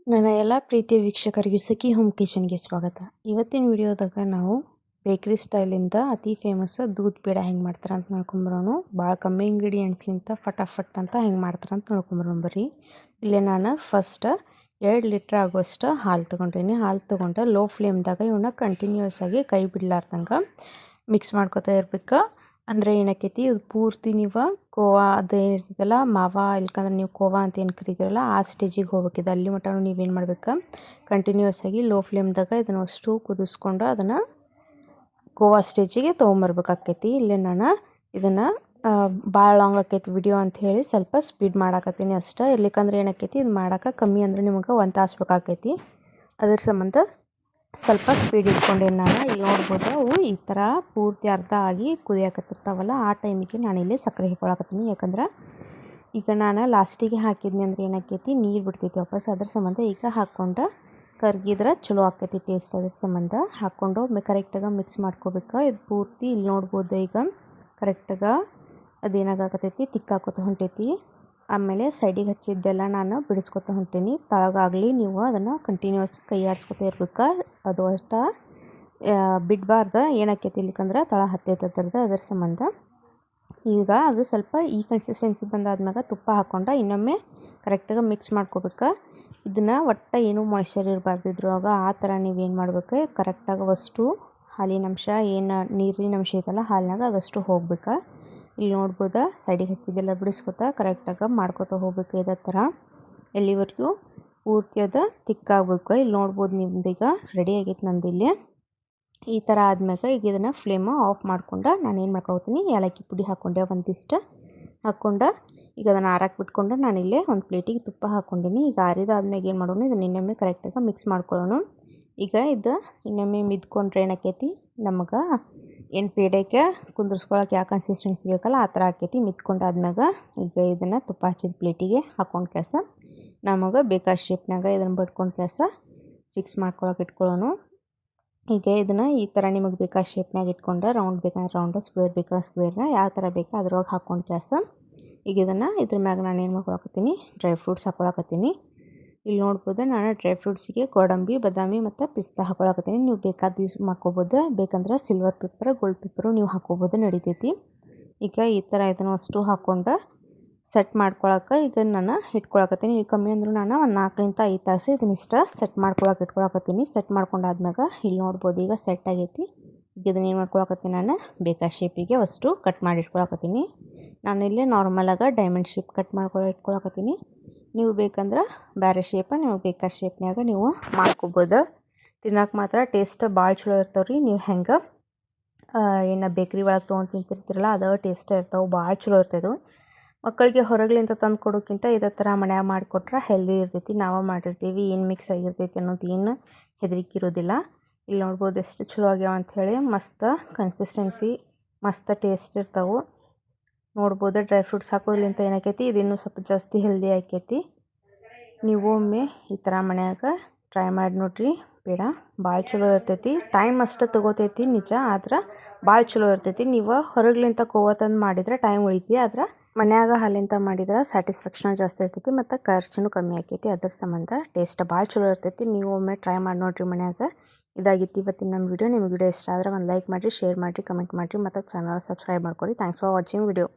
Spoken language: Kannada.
ನನ್ನ ಎಲ್ಲ ಪ್ರೀತಿಯ ವೀಕ್ಷಕರಿಗೂ ಸಖಿ ಹೋಮ್ ಕಿಚನ್ಗೆ ಸ್ವಾಗತ. ಇವತ್ತಿನ ವಿಡಿಯೋದಾಗ ನಾವು ಬೇಕ್ರಿ ಸ್ಟೈಲಿಂದ ಅತಿ ಫೇಮಸ್ ದೂದ್ ಪೇಡ ಹೆಂಗೆ ಮಾಡ್ತಾರೆ ಅಂತ ನೋಡ್ಕೊಂಬರೋಣ. ಭಾಳ ಕಮ್ಮಿ ಇಂಗ್ರೀಡಿಯೆಂಟ್ಸ್ಲಿಂತ ಫಟಾಫಟ್ ಅಂತ ಹೆಂಗೆ ಮಾಡ್ತಾರೆ ಅಂತ ನೋಡ್ಕೊಂಬರೋಣ ಬರ್ರಿ. ಇಲ್ಲೇ ನಾನು ಫಸ್ಟ್ 2 ಲೀಟ್ರ್ ಆಗುವಷ್ಟು ಹಾಲು ತೊಗೊಂಡೀನಿ. ಹಾಲು ತೊಗೊಂಡು ಲೋ ಫ್ಲೇಮ್ದಾಗ ಇವನ್ನ ಕಂಟಿನ್ಯೂಸ್ ಆಗಿ ಕೈ ಬಿಡ್ಲಾರ್ದಂಗೆ ಮಿಕ್ಸ್ ಮಾಡ್ಕೊತಾ ಇರ್ಬೇಕು. ಅಂದರೆ ಏನಾಕೈತಿ ಇದು ಪೂರ್ತಿ ನೀವು ಕೋವಾ ಅದು ಏನಿರ್ತೈತಲ್ಲ ಮಾವ ಇಲ್ಕಂದ್ರೆ ನೀವು ಕೋವಾ ಅಂತ ಏನು ಕರಿತೀರಲ್ಲ ಆ ಸ್ಟೇಜಿಗೆ ಹೋಗ್ಬೇಕಿದೆ. ಅಲ್ಲಿ ಮಟ್ಟ ನೀವೇನು ಮಾಡ್ಬೇಕು, ಕಂಟಿನ್ಯೂಸ್ ಆಗಿ ಲೋ ಫ್ಲೇಮ್ದಾಗ ಇದನ್ನು ಅಷ್ಟು ಕುದಿಸ್ಕೊಂಡು ಅದನ್ನು ಕೋವಾ ಸ್ಟೇಜಿಗೆ ತೊಗೊಂಬರ್ಬೇಕಾಕೈತಿ. ಇಲ್ಲೇ ನಾನು ಇದನ್ನು ಭಾಳ ಲಾಂಗ್ ಆಕೈತಿ ವಿಡಿಯೋ ಅಂತ ಹೇಳಿ ಸ್ವಲ್ಪ ಸ್ಪೀಡ್ ಮಾಡಾಕತ್ತೀನಿ ಅಷ್ಟೇ. ಇರ್ಲಿಕ್ಕಂದ್ರೆ ಏನಾಕೈತಿ ಇದು ಮಾಡೋಕೆ ಕಮ್ಮಿ ಅಂದರೆ ನಿಮಗೆ 1 ತಾಸು ಬೇಕಾಕೈತಿ. ಅದ್ರ ಸಂಬಂಧ ಸ್ವಲ್ಪ ಸ್ಪೀಡ್ ಇಟ್ಕೊಂಡೇನು ನಾನು. ಇಲ್ಲಿ ನೋಡ್ಬೋದು ಅವು ಈ ಥರ ಪೂರ್ತಿ ಅರ್ಧ ಆಗಿ ಕುದಿಯಾಕತ್ತಿರ್ತಾವಲ್ಲ ಆ ಟೈಮಿಗೆ ನಾನಿಲ್ಲಿ ಸಕ್ಕರೆ ಹಾಕೊಳಕತ್ತೀನಿ. ಯಾಕಂದ್ರೆ ಈಗ ನಾನು ಲಾಸ್ಟಿಗೆ ಹಾಕಿದ್ನಿ ಅಂದ್ರೆ ಏನಾಕೈತಿ ನೀರು ಬಿಡ್ತೈತಿ ವಾಪಸ್. ಅದ್ರ ಸಂಬಂಧ ಈಗ ಹಾಕ್ಕೊಂಡು ಕರ್ಗಿದ್ರೆ ಚಲೋ ಆಕೈತಿ ಟೇಸ್ಟ್. ಅದ್ರ ಸಂಬಂಧ ಹಾಕ್ಕೊಂಡು ಕರೆಕ್ಟಾಗಿ ಮಿಕ್ಸ್ ಮಾಡ್ಕೋಬೇಕು. ಇದು ಪೂರ್ತಿ ಇಲ್ಲಿ ನೋಡ್ಬೋದು ಈಗ ಕರೆಕ್ಟಾಗಿ ಅದೇನಾಗಕತ್ತೈತಿ ತಿಕ್ಕಾಕೋತ ಹೊಂಟೈತಿ. ಆಮೇಲೆ ಸೈಡಿಗೆ ಹಚ್ಚಿದ್ದೆಲ್ಲ ನಾನು ಬಿಡಿಸ್ಕೊತ ಹೊಂಟೀನಿ. ತಳಗಾಗಲಿ ನೀವು ಅದನ್ನು ಕಂಟಿನ್ಯೂಸ್ ಕೈ ಆಡಿಸ್ಕೊತ ಇರ್ಬೇಕು. ಅದು ಅಷ್ಟು ಬಿಡಬಾರ್ದು. ಏನಾಕೈತಿ ಇಲ್ಲಿಕಂದ್ರೆ ತಳ ಹತ್ತೈತೆ ಅದ್ರ ಸಂಬಂಧ. ಈಗ ಅದು ಸ್ವಲ್ಪ ಈ ಕನ್ಸಿಸ್ಟೆನ್ಸಿ ಬಂದಾದ್ಮ್ಯಾಗ ತುಪ್ಪ ಹಾಕ್ಕೊಂಡು ಇನ್ನೊಮ್ಮೆ ಕರೆಕ್ಟಾಗಿ ಮಿಕ್ಸ್ ಮಾಡ್ಕೋಬೇಕು. ಇದನ್ನು ಒಟ್ಟು ಏನೂ ಮಾಯ್ಶ್ಚರ್ ಇರಬಾರ್ದು ಇದ್ರೊಳಗ. ಆ ಥರ ನೀವೇನು ಮಾಡ್ಬೇಕು, ಕರೆಕ್ಟಾಗಿ ಅಷ್ಟು ಹಾಲಿನ ಅಂಶ ಏನು ನೀರಿನ ಅಂಶ ಐತಲ್ಲ ಹಾಲಿನಾಗ ಅದಷ್ಟು ಹೋಗ್ಬೇಕು. ಇಲ್ಲಿ ನೋಡ್ಬೋದು ಸೈಡಿಗೆ ಹಚ್ಚಿದ್ದೆಲ್ಲ ಬಿಡಿಸ್ಕೊತ ಕರೆಕ್ಟಾಗಿ ಮಾಡ್ಕೊತ ಹೋಗ್ಬೇಕು. ಇದೇ ಥರ ಎಲ್ಲಿವರೆಗೂ ಪೂರ್ತಿ ಅದು ತಿಕ್ಕಾಗಬೇಕು. ಇಲ್ಲಿ ನೋಡ್ಬೋದು ನಿಮ್ದೀಗ ರೆಡಿ ಆಗೈತೆ ನಂದಿಲ್ಲಿ. ಈ ಥರ ಆದ್ಮ್ಯಾಗ ಈಗ ಇದನ್ನು ಫ್ಲೇಮು ಆಫ್ ಮಾಡ್ಕೊಂಡು ನಾನೇನು ಮಾಡ್ಕೊತೀನಿ, ಏಲಕ್ಕಿ ಪುಡಿ ಹಾಕ್ಕೊಂಡೆ ಒಂದಿಷ್ಟು ಹಾಕ್ಕೊಂಡು ಈಗ ಅದನ್ನು ಆರಕ್ಕೆ ಬಿಟ್ಕೊಂಡು ನಾನಿಲ್ಲೇ ಒಂದು ಪ್ಲೇಟಿಗೆ ತುಪ್ಪ ಹಾಕ್ಕೊಂಡೀನಿ. ಈಗ ಆರಿದಾದ್ಮೇಲೆ ಏನು ಮಾಡೋಣ, ಇದನ್ನು ಇನ್ನೊಮ್ಮೆ ಕರೆಕ್ಟಾಗಿ ಮಿಕ್ಸ್ ಮಾಡ್ಕೊಳ್ಳೋಣ. ಈಗ ಇದು ಇನ್ನೊಮ್ಮೆ ಮಿದ್ಕೊಂಡ್ರೆ ಏನಾಕೈತಿ ನಮಗೆ ಏನು ಪೇಡಕ್ಕೆ ಕುಂದಿರ್ಸ್ಕೊಳಕ್ಕೆ ಯಾವ ಕನ್ಸಿಸ್ಟೆನ್ಸಿ ಬೇಕಲ್ಲ ಆ ಥರ ಆಕೈತಿ. ಮಿತ್ಕೊಂಡಾದ್ಮ್ಯಾಗ ಈಗ ಇದನ್ನು ತುಪ್ಪ ಹಚ್ಚಿದ ಪ್ಲೇಟಿಗೆ ಹಾಕ್ಕೊಂಡು ಕೆಲಸ ನಮಗೆ ಬೇಕಾದ ಶೇಪ್ನಾಗ ಇದನ್ನು ಬಡ್ಕೊಂಡು ಕೆಲಸ ಫಿಕ್ಸ್ ಮಾಡ್ಕೊಳಕ್ಕೆ ಇಟ್ಕೊಳ್ಳೋಣ. ಈಗ ಇದನ್ನು ಈ ಥರ ನಿಮಗೆ ಬೇಕಾದ ಶೇಪ್ನಾಗ ಇಟ್ಕೊಂಡು ರೌಂಡ್ ಬೇಕಂದ್ರೆ ರೌಂಡು, ಸ್ಕ್ವೇರ್ ಬೇಕಾದ್ರೆ ಸ್ಕ್ವೇರ್ನ ಯಾವ ಥರ ಬೇಕು ಅದ್ರೊಳಗೆ ಹಾಕ್ಕೊಂಡು ಕೆಲಸ. ಈಗ ಇದನ್ನು ಇದ್ರ ಮ್ಯಾಗ ನಾನು ಏನು ಮಾಡ್ಕೊಳಕತ್ತೀನಿ, ಡ್ರೈ ಫ್ರೂಟ್ಸ್ ಹಾಕ್ಕೊಳಕತ್ತೀನಿ. ಇಲ್ಲಿ ನೋಡ್ಬೋದು ನಾನು ಡ್ರೈ ಫ್ರೂಟ್ಸಿಗೆ ಗೋಡಂಬಿ, ಬಾದಾಮಿ ಮತ್ತು ಪಿಸ್ತಾ ಹಾಕ್ಕೊಳಕತ್ತೀನಿ. ನೀವು ಬೇಕಾದ ಯೂಸ್ ಮಾಡ್ಕೋಬೋದು. ಬೇಕಂದ್ರೆ ಸಿಲ್ವರ್ ಪೇಪರ್, ಗೋಲ್ಡ್ ಪೇಪರು ನೀವು ಹಾಕ್ಕೋಬೋದು, ನಡಿತೈತಿ. ಈಗ ಈ ಥರ ಇದನ್ನು ಅಷ್ಟು ಹಾಕ್ಕೊಂಡು ಸೆಟ್ ಮಾಡ್ಕೊಳಕ್ಕೆ ಈಗ ನಾನು ಇಟ್ಕೊಳಕತ್ತೀನಿ. ಈಗ ಕಮ್ಮಿ ಅಂದರೂ ನಾನು ಒಂದು 4ರಿಂದ 5 ತಾಸು ಇದನ್ನಿಷ್ಟ ಸೆಟ್ ಮಾಡ್ಕೊಳಕ್ಕೆ ಇಟ್ಕೊಳಕತ್ತೀನಿ. ಸೆಟ್ ಮಾಡ್ಕೊಂಡಾದ್ಮ್ಯಾಗ ಇಲ್ಲಿ ನೋಡ್ಬೋದು ಈಗ ಸೆಟ್ ಆಗೈತಿ. ಈಗ ಇದನ್ನು ಏನು ಮಾಡ್ಕೊಳಕತ್ತೀನಿ, ನಾನು ಬೇಕಾದ ಶೇಪಿಗೆ ಅಷ್ಟು ಕಟ್ ಮಾಡಿ ಇಟ್ಕೊಳಕತ್ತೀನಿ. ನಾನಿಲ್ಲಿ ನಾರ್ಮಲಾಗಿ ಡೈಮಂಡ್ ಶೇಪ್ ಕಟ್ ಇಟ್ಕೊಳಕತ್ತೀನಿ. ನೀವು ಬೇಕಂದ್ರೆ ಬೇರೆ ಶೇಪ ನಿಮಗೆ ಬೇಕಾದ ಶೇಪ್ನಾಗ ನೀವು ಮಾಡ್ಕೋಬೋದು. ತಿನ್ನೋಕೆ ಮಾತ್ರ ಟೇಸ್ಟ್ ಭಾಳ ಚಲೋ ಇರ್ತಾವ್ರಿ. ನೀವು ಹೆಂಗೆ ಏನು ಬೇಕ್ರಿ ಒಳಗೆ ತೊಗೊಂಡು ತಿಂತಿರ್ತೀರಲ್ಲ ಅದು ಟೇಸ್ಟ್ ಇರ್ತಾವೆ, ಭಾಳ ಚಲೋ ಇರ್ತದೆ. ಮಕ್ಕಳಿಗೆ ಹೊರಗಲಿಂದ ತಂದು ಕೊಡೋಕ್ಕಿಂತ ಇದೇ ಥರ ಮನ್ಯಾಗ ಮಾಡಿಕೊಟ್ರೆ ಹೆಲ್ದಿ ಇರ್ತೈತಿ. ನಾವು ಮಾಡಿರ್ತೀವಿ, ಏನು ಮಿಕ್ಸ್ ಆಗಿರ್ತೈತಿ ಅನ್ನೋದು ಏನು ಹೆದರಿಕೆ ಇರೋದಿಲ್ಲ. ಇಲ್ಲಿ ನೋಡ್ಬೋದು ಎಷ್ಟು ಚಲೋ ಆಗ್ಯಾವ ಅಂಥೇಳಿ. ಮಸ್ತ್ ಕನ್ಸಿಸ್ಟೆನ್ಸಿ, ಮಸ್ತ್ ಟೇಸ್ಟ್ ಇರ್ತಾವೆ. ನೋಡ್ಬೋದು ಡ್ರೈ ಫ್ರೂಟ್ಸ್ ಹಾಕೋದ್ರಿಂದ ಏನಾಕೈತಿ ಇದು ಇನ್ನೂ ಸ್ವಲ್ಪ ಜಾಸ್ತಿ ಹೆಲ್ದಿ ಆಕೈತಿ. ನೀವು ಒಮ್ಮೆ ಈ ಥರ ಮನ್ಯಾಗ ಟ್ರೈ ಮಾಡಿ ನೋಡ್ರಿ. ಬೇಡ ಭಾಳ ಚಲೋ ಇರ್ತೈತಿ. ಟೈಮ್ ಅಷ್ಟು ತೊಗೋತೈತಿ ನಿಜ, ಆದ್ರೆ ಭಾಳ ಚಲೋ ಇರ್ತೈತಿ. ನೀವು ಹೊರಗ್ಲಿಂತ ಕೋವಾ ತಂದು ಮಾಡಿದ್ರೆ ಟೈಮ್ ಉಳಿತಿ, ಆದ್ರೆ ಮನ್ಯಾಗ ಹಾಲಿಂತ ಮಾಡಿದ್ರೆ ಸ್ಯಾಟಿಸ್ಫ್ಯಾಕ್ಷನ್ ಜಾಸ್ತಿ ಇರ್ತೈತಿ ಮತ್ತು ಖರ್ಚು ಕಮ್ಮಿ ಆಕೈತಿ. ಅದ್ರ ಸಂಬಂಧ ಟೇಸ್ಟ್ ಭಾಳ ಚಲೋ ಇರ್ತೈತಿ. ನೀವು ಒಮ್ಮೆ ಟ್ರೈ ಮಾಡಿ ನೋಡ್ರಿ ಮನ್ಯಾಗ. ಇದಾಗಿತ್ತು ಇವತ್ತಿನ ನಮ್ಮ ವಿಡಿಯೋ. ನಿಮ್ಗೆ ವಿಡಿಯೋ ಇಷ್ಟ ಆದರೆ ಒಂದು ಲೈಕ್ ಮಾಡಿರಿ, ಶೇರ್ ಮಾಡಿರಿ, ಕಮೆಂಟ್ ಮಾಡಿರಿ ಮತ್ತು ಚಾನಲ್ ಸಬ್ಸ್ಕ್ರೈಬ್ ಮಾಡ್ಕೊರಿ. Thanks for watching video.